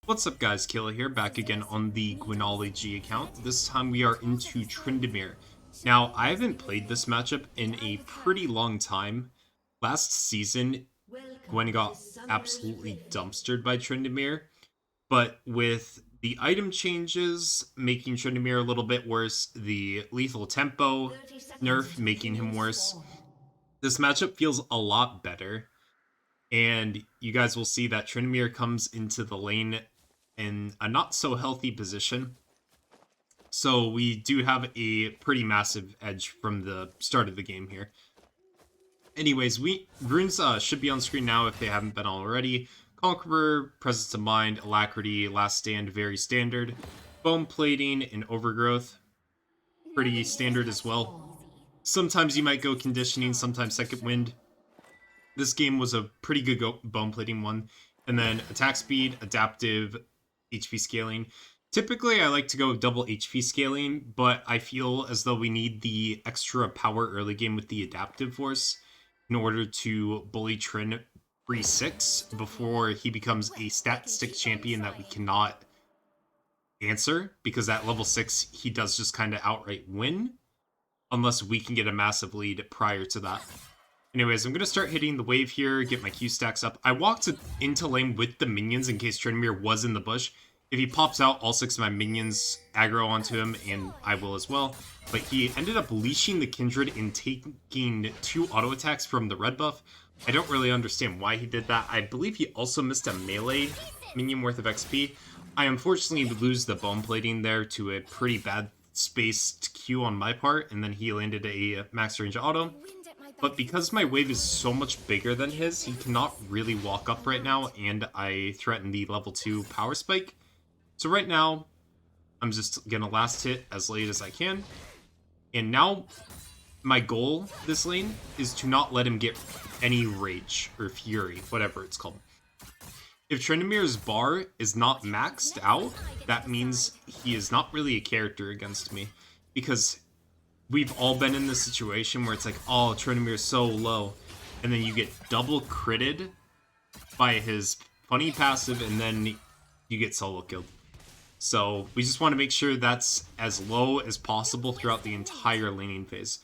What's up guys, Killa here, back again on the Gwenology account. This time we are into Tryndamere. Now, I haven't played this matchup in a pretty long time. Last season, Gwen got absolutely dumpstered by Tryndamere, but with the item changes making Tryndamere a little bit worse, the lethal tempo nerf making him worse, this matchup feels a lot better. And you guys will see that Tryndamere comes into the lane in a not so healthy position. So we do have a pretty massive edge from the start of the game here. Anyways, runes should be on screen now if they haven't been already. Conqueror, Presence of Mind, Alacrity, Last Stand, very standard. Bone Plating and Overgrowth, pretty standard as well. Sometimes you might go Conditioning, sometimes Second Wind. This game was a pretty good bone plating one. And then attack speed, adaptive, HP scaling. Typically, I like to go double HP scaling, but I feel as though we need the extra power early game with the adaptive force in order to bully Trin 3-6 before he becomes a stat stick champion that we cannot answer, because at level 6, he does just kind of outright win, unless we can get a massive lead prior to that. Anyways, I'm going to start hitting the wave here, get my Q stacks up. I walked into lane with the minions in case Tryndamere was in the bush. If he pops out, all 6 of my minions aggro onto him, and I will as well. But he ended up leashing the Kindred and taking 2 auto attacks from the red buff. I don't really understand why he did that. I believe he also missed a melee minion worth of XP. I unfortunately lose the bone plating there to a pretty bad spaced Q on my part, and then he landed a max range auto. But because my wave is so much bigger than his, he cannot really walk up right now, and I threaten the level 2 power spike. So right now, I'm just gonna last hit as late as I can. And now, my goal this lane is to not let him get any rage, or fury, whatever it's called. If Tryndamere's bar is not maxed out, that means he is not really a character against me. Because we've all been in this situation where it's like, oh, Tryndamere's so low, and then you get double critted by his funny passive, and then you get solo killed. So we just want to make sure that's as low as possible throughout the entire laning phase.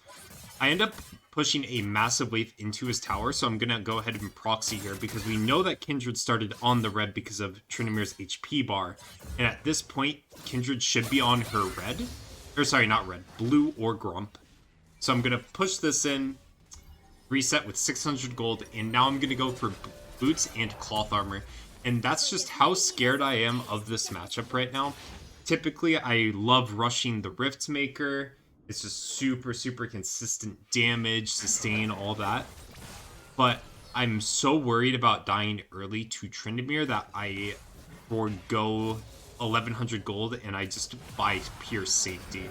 I end up pushing a massive wave into his tower, so I'm going to go ahead and proxy here, because we know that Kindred started on the red because of Tryndamere's HP bar, and at this point, Kindred should be on her red. Or sorry, not red, blue or Grump. So I'm going to push this in, reset with 600 gold, and now I'm going to go for boots and cloth armor. And that's just how scared I am of this matchup right now. Typically, I love rushing the Rift Maker. It's just super, super consistent damage, sustain, all that. But I'm so worried about dying early to Tryndamere that I forego 1100 gold and I just buy pure safety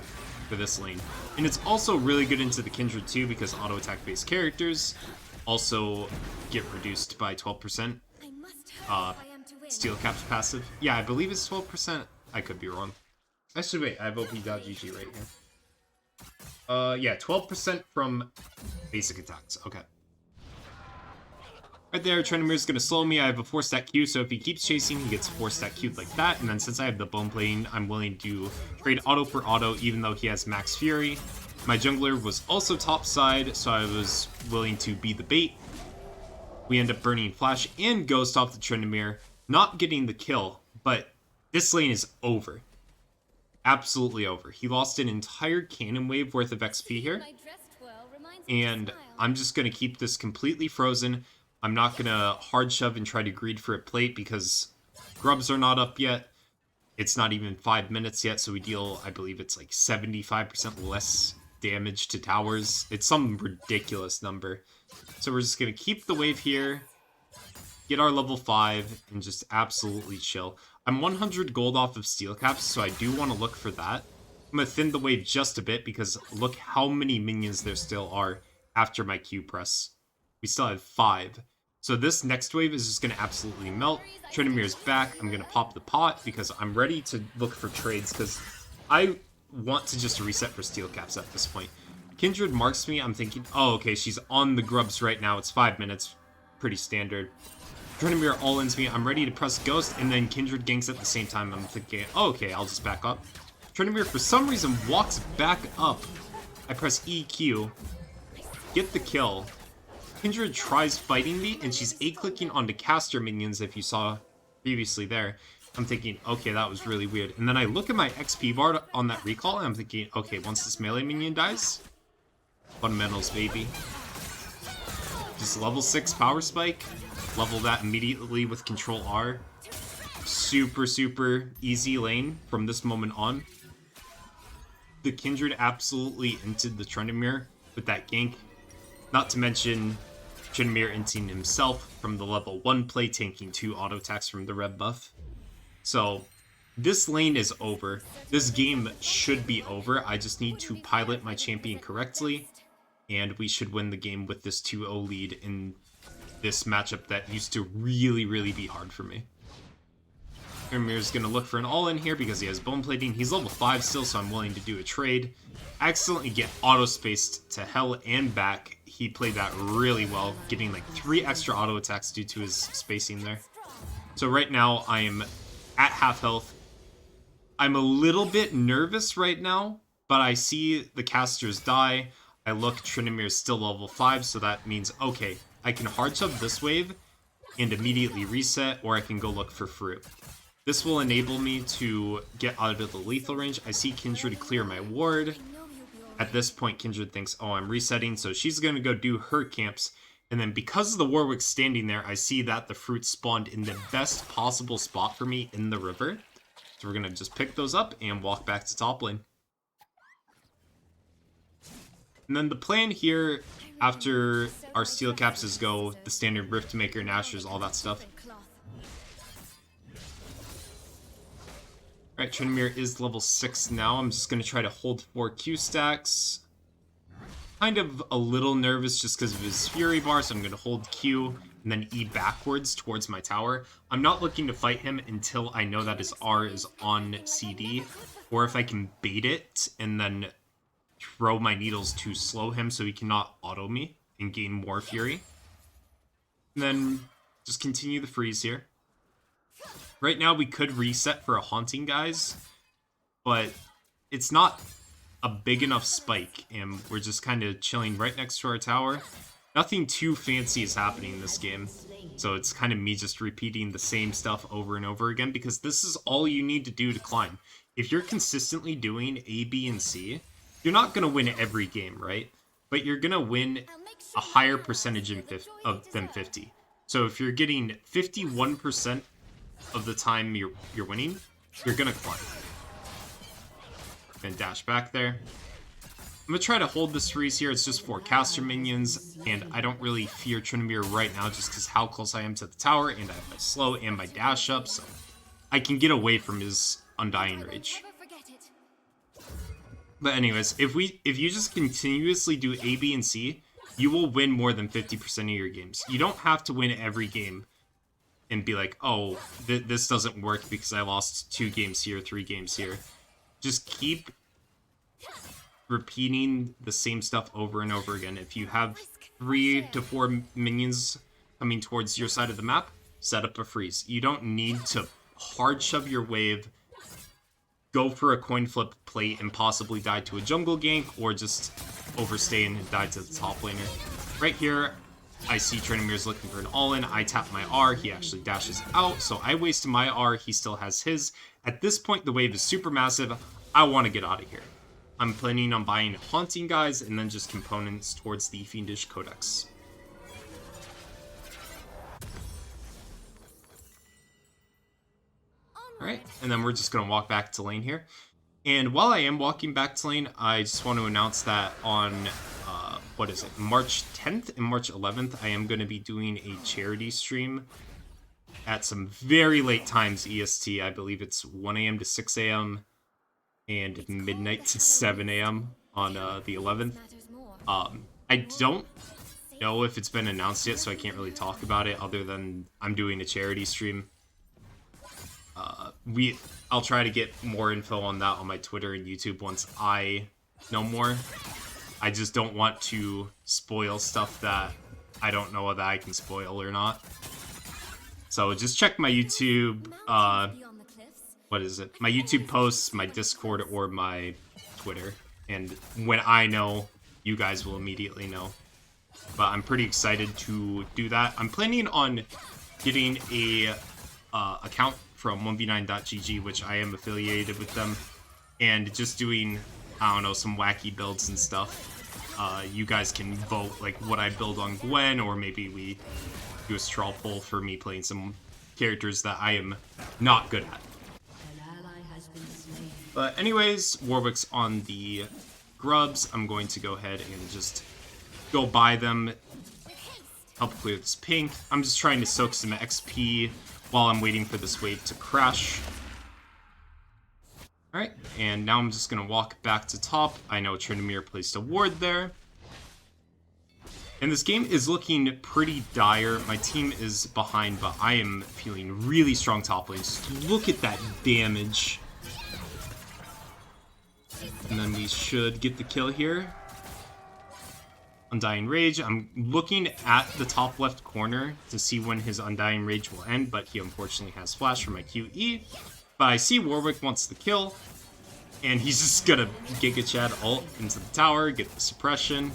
for this lane. And it's also really good into the Kindred too, because auto attack based characters also get reduced by 12%. Steel Cap's passive. Yeah, I believe it's 12%. I could be wrong. Actually, wait, I have op.gg right here. Yeah, 12% from basic attacks. Okay. Right there, Tryndamere's gonna slow me. I have a 4-stack Q, so if he keeps chasing, he gets 4-stack Q'd like that. And then since I have the bone plating, I'm willing to trade auto for auto, even though he has max fury. My jungler was also top side, so I was willing to be the bait. We end up burning Flash and Ghost off the Tryndamere, not getting the kill, but this lane is over. Absolutely over. He lost an entire cannon wave worth of XP here, and I'm just going to keep this completely frozen. I'm not going to hard shove and try to greed for a plate because grubs are not up yet. It's not even 5 minutes yet, so we deal, I believe it's like 75% less damage to towers. It's some ridiculous number. So we're just going to keep the wave here, get our level 5, and just absolutely chill. I'm 100 gold off of steel caps, so I do want to look for that. I'm going to thin the wave just a bit because look how many minions there still are after my Q press. We still have 5. So this next wave is just going to absolutely melt. Tryndamere's back. I'm going to pop the pot because I'm ready to look for trades because I want to just reset for steel caps at this point. Kindred marks me. I'm thinking, oh, okay, she's on the grubs right now. It's 5 minutes. Pretty standard. Tryndamere all-ins me. I'm ready to press Ghost, and then Kindred ganks at the same time. I'm thinking, oh, okay, I'll just back up. Tryndamere, for some reason, walks back up. I press EQ, get the kill. Kindred tries fighting me, and she's A-clicking onto caster minions, if you saw previously there. I'm thinking, okay, that was really weird. And then I look at my XP bar on that recall, and I'm thinking, okay, once this melee minion dies, fundamentals, baby. Just level 6 power spike, level that immediately with control R. Super, super easy lane from this moment on. The Kindred absolutely inted the Tryndamere with that gank. Not to mention Tryndamere inting himself from the level 1 play, tanking 2 auto attacks from the red buff. So this lane is over. This game should be over. I just need to pilot my champion correctly, and we should win the game with this 2-0 lead in this matchup that used to really, really be hard for me. Tryndamere's going to look for an all-in here because he has bone plating. He's level 5 still, so I'm willing to do a trade. Accidentally get auto-spaced to hell and back. He played that really well, getting like 3 extra auto attacks due to his spacing there. So right now, I am at half health. I'm a little bit nervous right now, but I see the casters die. I look, Tryndamere's still level 5, so that means, okay, I can hard shove this wave and immediately reset, or I can go look for fruit. This will enable me to get out of the lethal range. I see Kindred clear my ward. At this point, Kindred thinks, oh, I'm resetting, so she's going to go do her camps. And then because of the Warwick standing there, I see that the fruit spawned in the best possible spot for me in the river. So we're going to just pick those up and walk back to top lane. And then the plan here, after our steel caps, is go the standard Riftmaker, Nashers, all that stuff. Alright, Tryndamere is level 6 now. I'm just going to try to hold 4 Q stacks. Kind of a little nervous just because of his Fury bar, so I'm going to hold Q and then E backwards towards my tower. I'm not looking to fight him until I know that his R is on CD, or if I can bait it and then throw my needles to slow him so he cannot auto me and gain more Fury. And then just continue the freeze here. Right now we could reset for a Haunting, guys, but it's not a big enough spike, and we're just kind of chilling right next to our tower. Nothing too fancy is happening in this game, so it's kind of me just repeating the same stuff over and over again, because this is all you need to do to climb. If you're consistently doing A, B, and C, you're not going to win every game, right? But you're going to win a higher percentage than 50. So if you're getting 51% of the time you're winning, you're going to climb. Then dash back there. I'm going to try to hold this freeze here. It's just 4 caster minions, and I don't really fear Tryndamere right now just because how close I am to the tower, and I have my slow and my dash up, so I can get away from his Undying Rage. But anyways, if you just continuously do A, B, and C, you will win more than 50% of your games. You don't have to win every game and be like, oh, this doesn't work because I lost 2 games here, 3 games here. Just keep repeating the same stuff over and over again. If you have 3 to 4 minions coming towards your side of the map, set up a freeze. You don't need to hard shove your wave, go for a coin flip plate and possibly die to a jungle gank, or just overstay and die to the top laner. Right here, I see Tryndamere's looking for an all-in. I tap my R, he actually dashes out, so I waste my R, he still has his. At this point, the wave is super massive. I want to get out of here. I'm planning on buying Haunting, guys, and then just components towards the Fiendish Codex. Alright, and then we're just going to walk back to lane here. And while I am walking back to lane, I just want to announce that on, March 10th and March 11th, I am going to be doing a charity stream at some very late times EST. I believe it's 1 a.m. to 6 a.m. and midnight to 7 a.m. on the 11th. I don't know if it's been announced yet, so I can't really talk about it other than I'm doing a charity stream. I'll try to get more info on that on my Twitter and YouTube once I know more. I just don't want to spoil stuff that I don't know that I can spoil or not. So just check my YouTube, what is it? My YouTube posts, my Discord, or my Twitter. And when I know, you guys will immediately know. But I'm pretty excited to do that. I'm planning on getting a account from 1v9.gg, which I am affiliated with them, and just doing, I don't know, some wacky builds and stuff. You guys can vote like what I build on Gwen, or maybe we do a straw poll for me playing some characters that I am not good at. But anyways, Warwick's on the grubs. I'm going to go ahead and just go buy them, help clear this pink. I'm just trying to soak some XP while I'm waiting for this wave to crash. Alright, and now I'm just going to walk back to top. I know Tryndamere placed a ward there. And this game is looking pretty dire. My team is behind, but I am feeling really strong top lane. Just look at that damage. And then we should get the kill here. Undying Rage. I'm looking at the top left corner to see when his Undying Rage will end, but he unfortunately has flash for my QE. But I see Warwick wants the kill, and he's just gonna Giga Chad ult into the tower, get the suppression.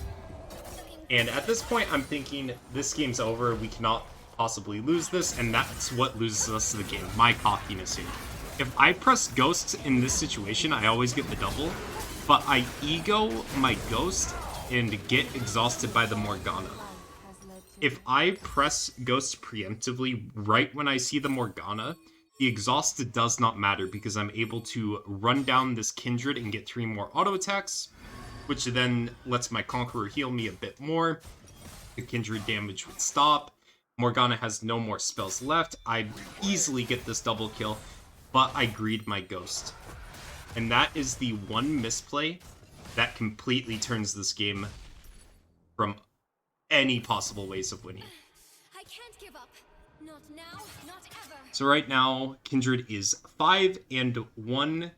And at this point, I'm thinking this game's over. We cannot possibly lose this, and that's what loses us the game. My cockiness here. If I press Ghost in this situation, I always get the double, but I ego my Ghost and get exhausted by the Morgana. If I press Ghost preemptively right when I see the Morgana, the exhausted does not matter because I'm able to run down this Kindred and get 3 more auto attacks, which then lets my Conqueror heal me a bit more. The Kindred damage would stop. Morgana has no more spells left. I'd easily get this double kill, but I greed my Ghost. And that is the one misplay that completely turns this game from any possible ways of winning. I can't give up. Not now, not ever. So right now, Kindred is 5 and 1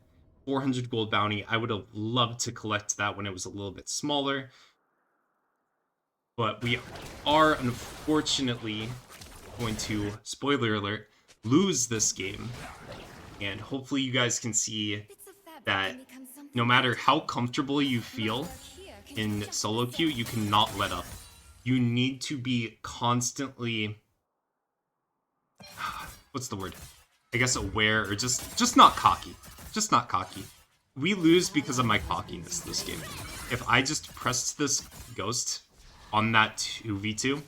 400 gold bounty. I would have loved to collect that when it was a little bit smaller. But we are unfortunately going to, spoiler alert, lose this game. And hopefully you guys can see that no matter how comfortable you feel in solo queue, you cannot let up. You need to be constantly, what's the word? I guess aware, or just not cocky. Just not cocky. We lose because of my cockiness this game. If I just pressed this Ghost on that 2v2,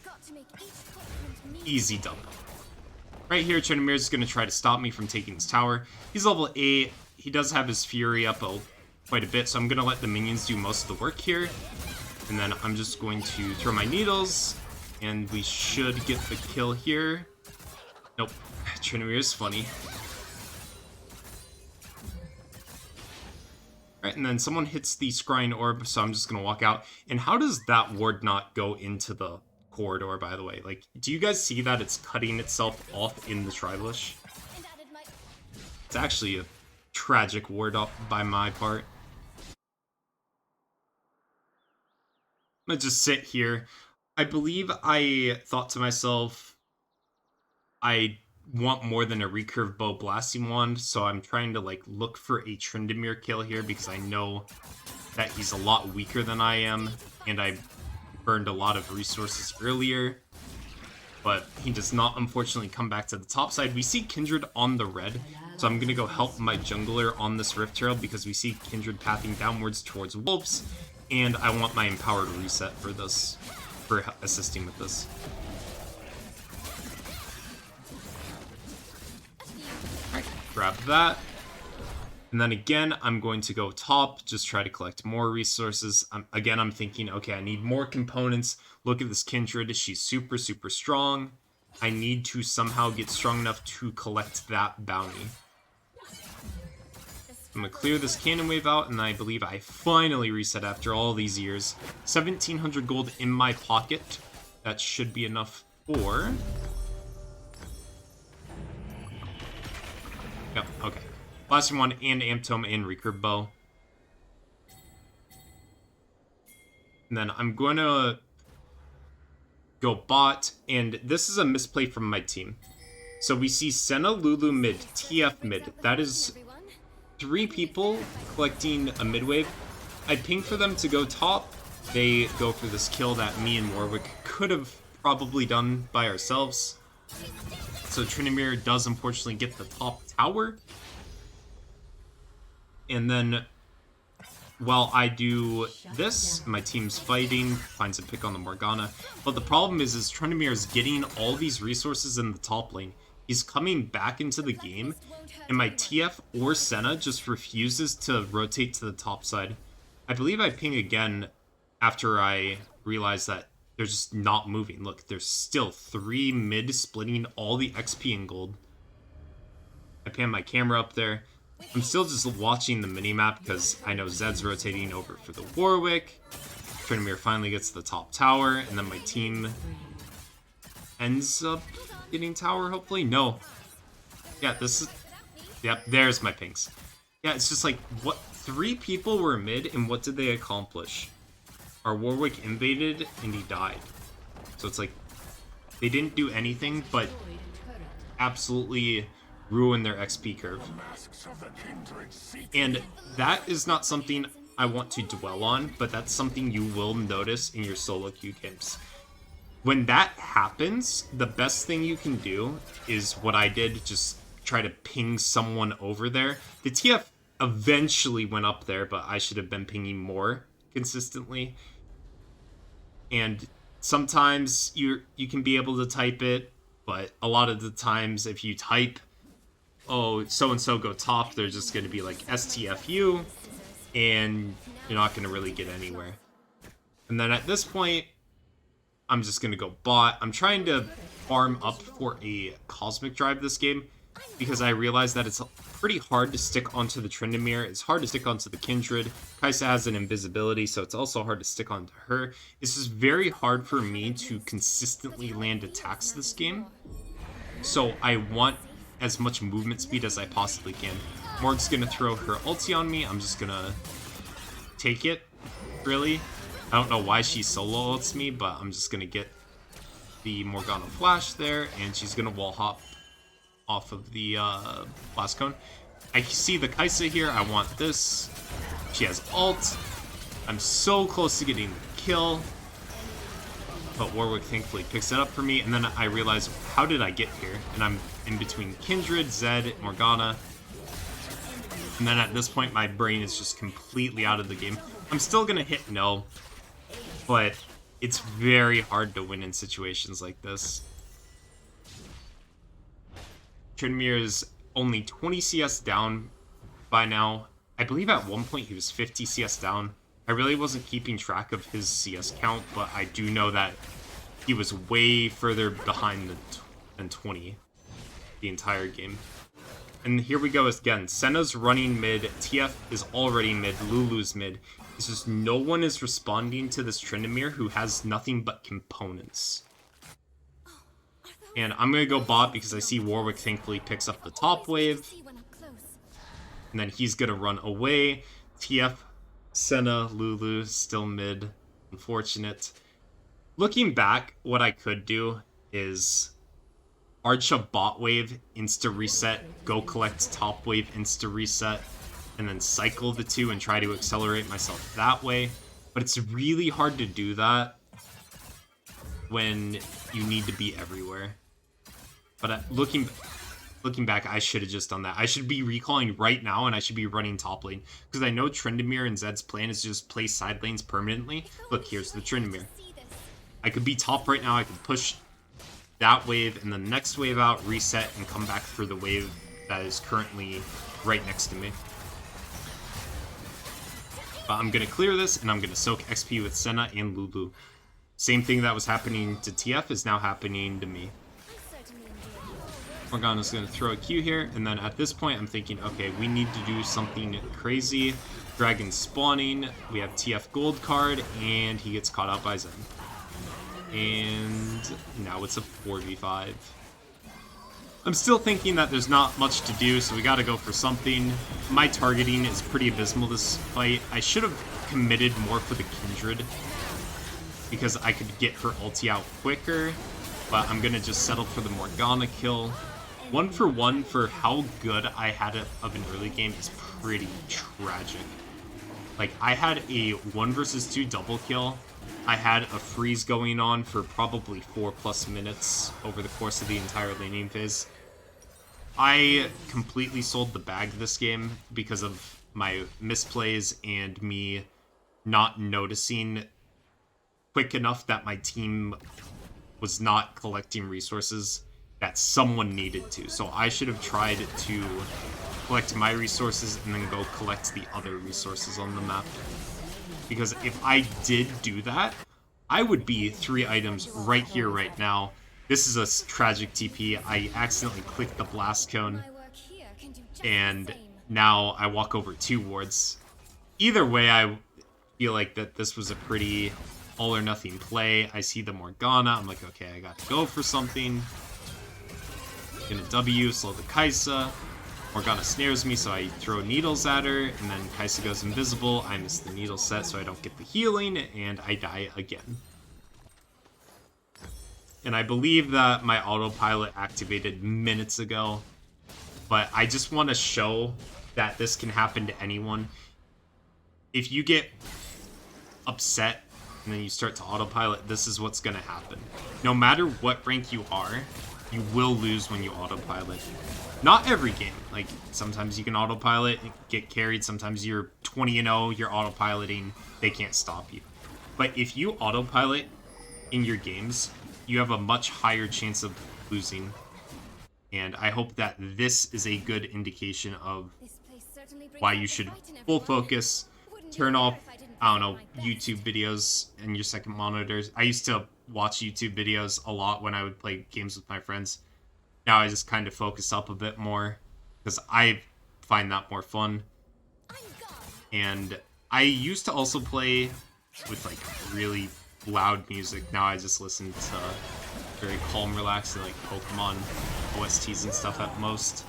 easy double. Right here, Tryndamere is going to try to stop me from taking this tower. He's level 8. He does have his Fury up quite a bit, so I'm going to let the minions do most of the work here. And then I'm just going to throw my needles, and we should get the kill here. Nope. Tryndamere is funny. Right, and then someone hits the Scrying Orb, so I'm just going to walk out. And how does that ward not go into the corridor, by the way? Like, do you guys see that it's cutting itself off in the Tribush? It's actually a tragic ward up by my part. I'm going to just sit here. I believe I thought to myself, I want more than a recurve bow blasting wand, so I'm trying to like look for a Tryndamere kill here because I know that he's a lot weaker than I am, and I burned a lot of resources earlier, but he does not unfortunately come back to the top side. We see Kindred on the red, so I'm gonna go help my jungler on this Rift Trail because we see Kindred pathing downwards towards wolves, and I want my empowered reset for this, for assisting with this. Grab that. And then again, I'm going to go top, just try to collect more resources. Again, I'm thinking, okay, I need more components. Look at this Kindred. She's super, super strong. I need to somehow get strong enough to collect that bounty. I'm going to clear this cannon wave out, and I believe I finally reset after all these years. 1,700 gold in my pocket. That should be enough for... Yep, okay. Blasting Wand and Amptome and Recurve Bow. And then I'm going to go bot, and this is a misplay from my team. So we see Senna, Lulu mid, TF mid. That is Everyone. 3 people collecting a mid wave. I ping for them to go top. They go for this kill that me and Warwick could have probably done by ourselves. So Tryndamere does unfortunately get the top tower. And then while I do this, my team's fighting, finds a pick on the Morgana. But the problem is Tryndamere is getting all these resources in the top lane. He's coming back into the game, and my TF or Senna just refuses to rotate to the top side. I believe I ping again after I realize that they're just not moving. Look, there's still 3 mid splitting all the XP and gold. I pan my camera up there. I'm still just watching the minimap because I know Zed's rotating over for the Warwick. Tryndamere finally gets the top tower, and then my team ends up getting tower, hopefully. No. Yeah, this is... Yep, there's my pings. Yeah, it's just like, what? 3 people were mid, and what did they accomplish? Our Warwick invaded, and he died. So it's like, they didn't do anything, but absolutely ruin their XP curve. And that is not something I want to dwell on, but that's something you will notice in your solo queue games. When that happens, the best thing you can do is what I did, just try to ping someone over there. The TF eventually went up there, but I should have been pinging more consistently. And sometimes you can be able to type it, but a lot of the times if you type, oh, so-and-so go top, they're just going to be like STFU, and you're not going to really get anywhere. And then at this point, I'm just going to go bot. I'm trying to farm up for a Cosmic Drive this game, because I realize that it's pretty hard to stick onto the Tryndamere. It's hard to stick onto the Kindred. Kaisa has an invisibility, so it's also hard to stick onto her. It's just very hard for me to consistently land attacks this game. So I want as much movement speed as I possibly can. Morg's gonna throw her ulti on me. I'm just gonna take it, really. I don't know why she solo ults me, but I'm just gonna get the Morgana flash there, and she's gonna wall hop off of the blast cone. I see the Kaisa here. I want this. She has ult. I'm so close to getting the kill, but Warwick thankfully picks it up for me, and then I realize, how did I get here? And I'm in between Kindred, Zed, Morgana, and then at this point my brain is just completely out of the game. I'm still gonna hit no, but it's very hard to win in situations like this. Tryndamere is only 20 CS down by now. I believe at one point he was 50 CS down. I really wasn't keeping track of his CS count, but I do know that he was way further behind than 20 the entire game. And here we go again. Senna's running mid, TF is already mid, Lulu's mid. It's just no one is responding to this Tryndamere who has nothing but components. And I'm going to go bot because I see Warwick thankfully picks up the top wave. And then he's going to run away. TF, Senna, Lulu, still mid. Unfortunate. Looking back, what I could do is arch a bot wave, insta-reset, go collect top wave, insta-reset, and then cycle the two and try to accelerate myself that way. But it's really hard to do that when you need to be everywhere. But looking back, I should have just done that. I should be recalling right now, and I should be running top lane. Because I know Tryndamere and Zed's plan is to just play side lanes permanently. Look, here's the Tryndamere. I could be top right now, I could push that wave, and the next wave out, reset, and come back for the wave that is currently right next to me. But I'm going to clear this, and I'm going to soak XP with Senna and Lulu. Same thing that was happening to TF is now happening to me. Morgana's going to throw a Q here, and then at this point I'm thinking, okay, we need to do something crazy. Dragon spawning, we have TF gold card, and he gets caught out by Zen. And now it's a 4v5. I'm still thinking that there's not much to do, so we gotta go for something. My targeting is pretty abysmal this fight. I should have committed more for the Kindred, because I could get her ulti out quicker, but I'm gonna just settle for the Morgana kill. 1-for-1 for how good I had it of an early game is pretty tragic. Like, I had a 1 versus 2 double kill. I had a freeze going on for probably 4+ minutes over the course of the entire laning phase. I completely sold the bag this game because of my misplays and me not noticing quick enough that my team was not collecting resources that someone needed to. So I should have tried to collect my resources and then go collect the other resources on the map. Because if I did do that, I would be 3 items right here, right now. This is a tragic TP. I accidentally clicked the blast cone, My work here can do just the and same. now I walk over 2 wards. Either way, I feel like that this was a pretty all or nothing play. I see the Morgana. I'm like, okay, I got to go for something. Gonna W, slow the Kai'Sa. Morgana snares me, so I throw needles at her, and then Kai'Sa goes invisible. I miss the needle set, so I don't get the healing, and I die again. And I believe that my autopilot activated minutes ago, but I just want to show that this can happen to anyone. If you get upset and then you start to autopilot, this is what's going to happen. No matter what rank you are, you will lose when you autopilot. Not every game. Like, sometimes you can autopilot and get carried. Sometimes you're 20-0, you're autopiloting, they can't stop you. But if you autopilot in your games, you have a much higher chance of losing. And I hope that this is a good indication of This place certainly brings why out you the should fight in full everyone. focus, Wouldn't do turn it off, if I didn't I don't try know, my best. YouTube videos and your second monitors. I used to watch YouTube videos a lot when I would play games with my friends. Now I just kind of focus up a bit more because I find that more fun. I'm gone. And I used to also play with like really loud music. Now I just listen to very calm, relaxing, like Pokemon OSTs and stuff at most.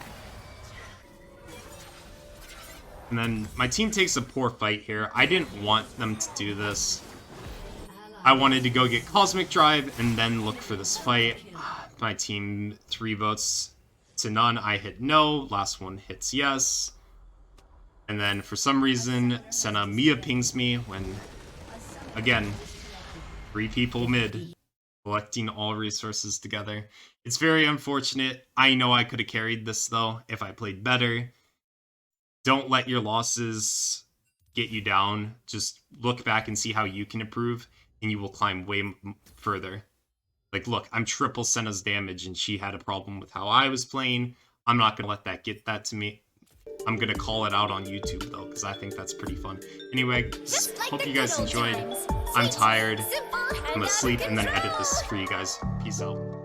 And then my team takes a poor fight here. I didn't want them to do this. I wanted to go get Cosmic Drive and then look for this fight. My team 3 votes to none. I hit no. Last one hits yes. And then for some reason, Senna Mia pings me when, again, 3 people mid, collecting all resources together. It's very unfortunate. I know I could have carried this, though, if I played better. Don't let your losses get you down. Just look back and see how you can improve, and you will climb way further. Like, look, I'm triple Senna's damage, and she had a problem with how I was playing. I'm not going to let that get that to me. I'm going to call it out on YouTube, though, because I think that's pretty fun. Anyway, Just like hope the you guys good old enjoyed. times. I'm Sweet, tired. simple, I'm and gonna sleep and then edit elegant. this for you guys. Peace out.